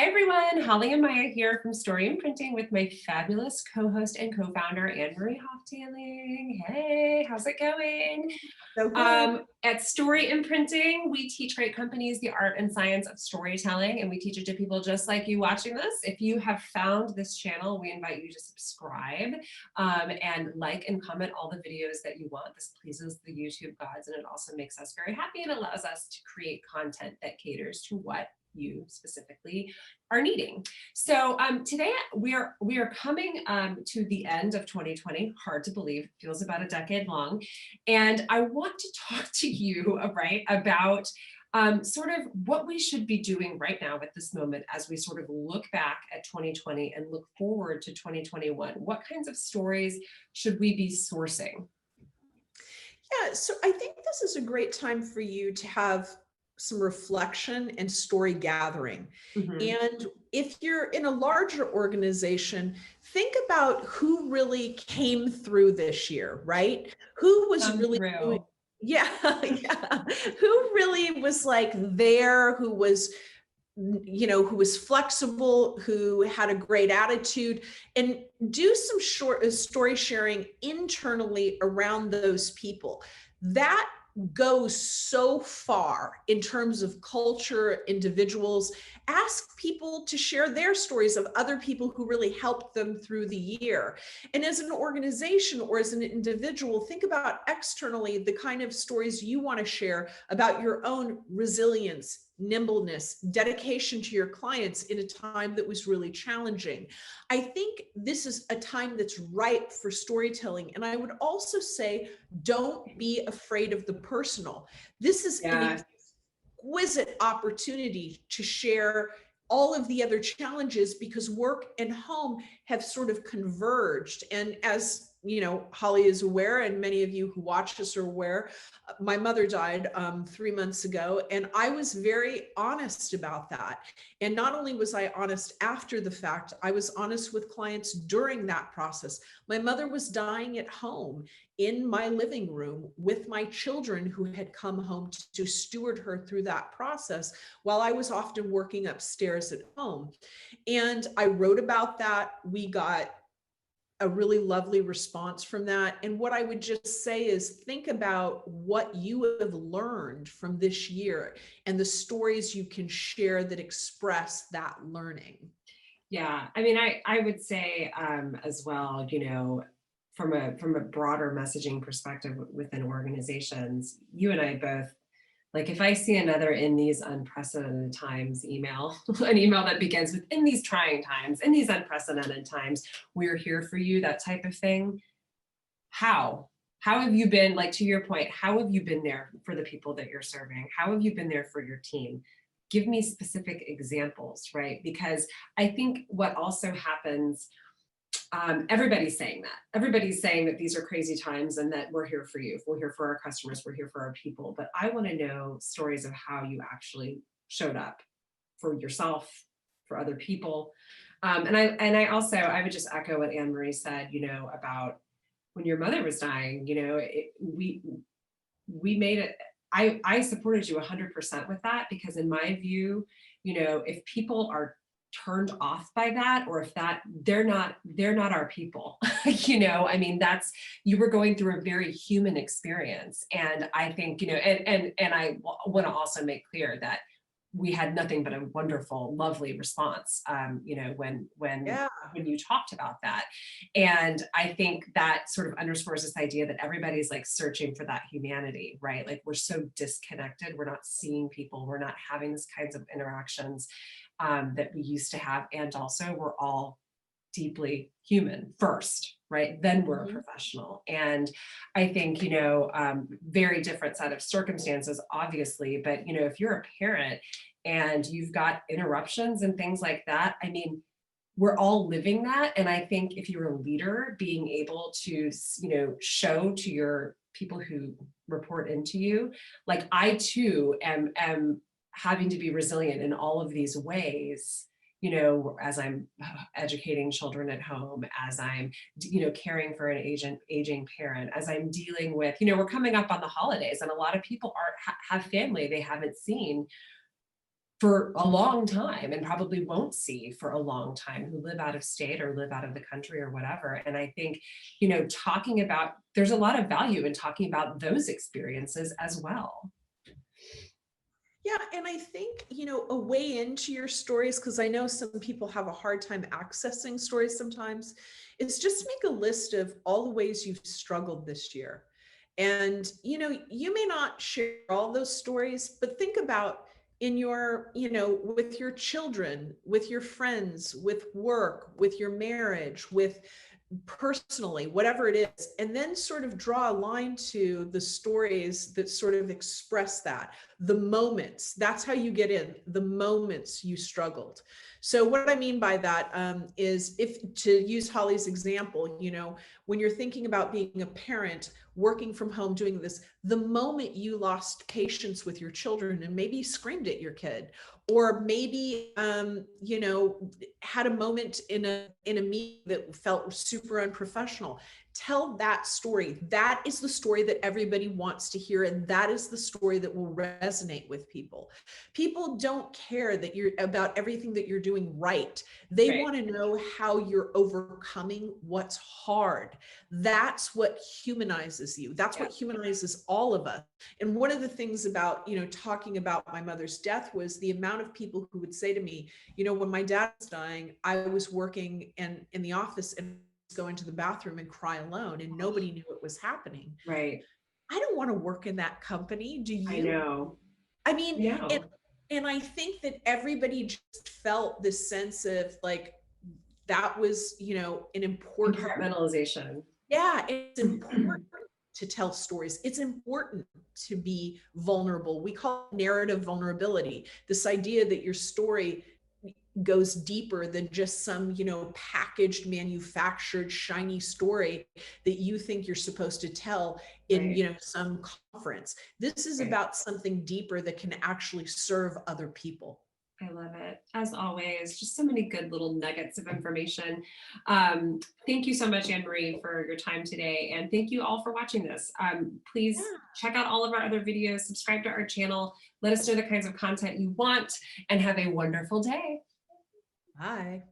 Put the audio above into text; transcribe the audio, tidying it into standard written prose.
Hi everyone, Holly and Maya here from Story Imprinting with my fabulous co-host and co-founder, Anne-Marie Hoftaling. Hey, how's it going? So good. At Story Imprinting, we teach great companies the art and science of storytelling, and we teach it to people just like you watching this. If you have found this channel, we invite you to subscribe and like and comment all the videos that you want. This pleases the YouTube gods, and it also makes us very happy and allows us to create content that caters to what you specifically are needing. So today we are coming to the end of 2020. Hard to believe, feels about a decade long, and I want to talk to you about sort of what we should be doing right now at this moment as we sort of look back at 2020 and look forward to 2021. What kinds of stories should we be sourcing? Yeah, so I think this is a great time for you to have some reflection and story gathering. Mhm. And if you're in a larger organization, think about who really came through this year, right? Who was Come really doing, through. yeah, yeah. Who really was like there, who was who was flexible, who had a great attitude, and do some short story sharing internally around those people. That goes so far in terms of culture, individuals. Ask people to share their stories of other people who really helped them through the year. And as an organization or as an individual, think about externally the kind of stories you want to share about your own resilience, nimbleness, dedication to your clients in a time that was really challenging. I think this is a time that's ripe for storytelling. And I would also say, don't be afraid of the personal. This is an Yeah. exquisite opportunity to share all of the other challenges because work and home have sort of converged. And as you know, Holly is aware, and many of you who watch us are aware, my mother died 3 months ago, and I was very honest about that. And not only was I honest after the fact, I was honest with clients during that process. My mother was dying at home in my living room with my children who had come home to steward her through that process while I was often working upstairs at home. And I wrote about that. We got a really lovely response from that. And what I would just say is think about what you have learned from this year and the stories you can share that express that learning. Yeah, I mean, I would say as well, from a broader messaging perspective within organizations, you and I both, like if I see another in these unprecedented times email, an email that begins with in these trying times, in these unprecedented times, we're here for you, that type of thing. How? How have you been, like to your point, how have you been there for the people that you're serving? How have you been there for your team? Give me specific examples, right? Because I think what also happens, everybody's saying that. Everybody's saying that these are crazy times and that we're here for you. We're here for our customers. We're here for our people. But I want to know stories of how you actually showed up for yourself, for other people. And I also, I would just echo what Anne-Marie said, about when your mother was dying, we made it. I supported you 100% with that because in my view, if people are turned off by that, or if that they're not our people. I mean, that's, you were going through a very human experience. And I think, and I want to also make clear that we had nothing but a wonderful, lovely response, Yeah. when you talked about that. And I think that sort of underscores this idea that everybody's like searching for that humanity, right? Like we're so disconnected. We're not seeing people. We're not having these kinds of interactions that we used to have. And also we're all deeply human first, right? Then we're a Mhm. professional. And I think, very different set of circumstances, obviously, but, if you're a parent and you've got interruptions and things like that, I mean, we're all living that. And I think if you're a leader, being able to, show to your people who report into you, like I too am having to be resilient in all of these ways, as I'm educating children at home, as I'm, caring for an aging parent, as I'm dealing with, we're coming up on the holidays and a lot of people have family they haven't seen for a long time and probably won't see for a long time, who live out of state or live out of the country or whatever. And I think, you know, talking about, there's a lot of value in talking about those experiences as well. Yeah, and I think, you know, a way into your stories, because I know some people have a hard time accessing stories sometimes, is just make a list of all the ways you've struggled this year. And, you know, you may not share all those stories, but think about in your, you know, with your children, with your friends, with work, with your marriage, with personally, whatever it is, and then sort of draw a line to the stories that sort of express that, the moments. That's how you get in the moments you struggled. So what I mean by that is, if to use Holly's example, you know, when you're thinking about being a parent, working from home, doing this, the moment you lost patience with your children and maybe screamed at your kid, or maybe you know, had a moment in a meeting that felt super unprofessional, tell that story. That is the story that everybody wants to hear, and that is the story that will resonate with people. People don't care that you're about everything that you're doing right. They Right. want to know how you're overcoming what's hard. That's what humanizes you. That's Yeah. what humanizes all of us. And one of the things about, you know, talking about my mother's death was the amount of people who would say to me, you know, when my dad was dying, I was working in the office and go into the bathroom and cry alone, and nobody knew it was happening. Right. I don't want to work in that company. Do I you? know. I I mean, and know. and I think that everybody just felt this sense of like, that was, you know, an important, Compartmentalization. yeah, it's important to tell stories. It's important to be vulnerable. We call it narrative vulnerability. This idea that your story goes deeper than just some, you know, packaged, manufactured, shiny story that you think you're supposed to tell in, Right. you know, some conference. This is Right. about something deeper that can actually serve other people. I love it. As always, just so many good little nuggets of information. Thank you so much, Anne Marie, for your time today. And thank you all for watching this. Please Yeah. check out all of our other videos, subscribe to our channel, let us know the kinds of content you want, and have a wonderful day. Bye.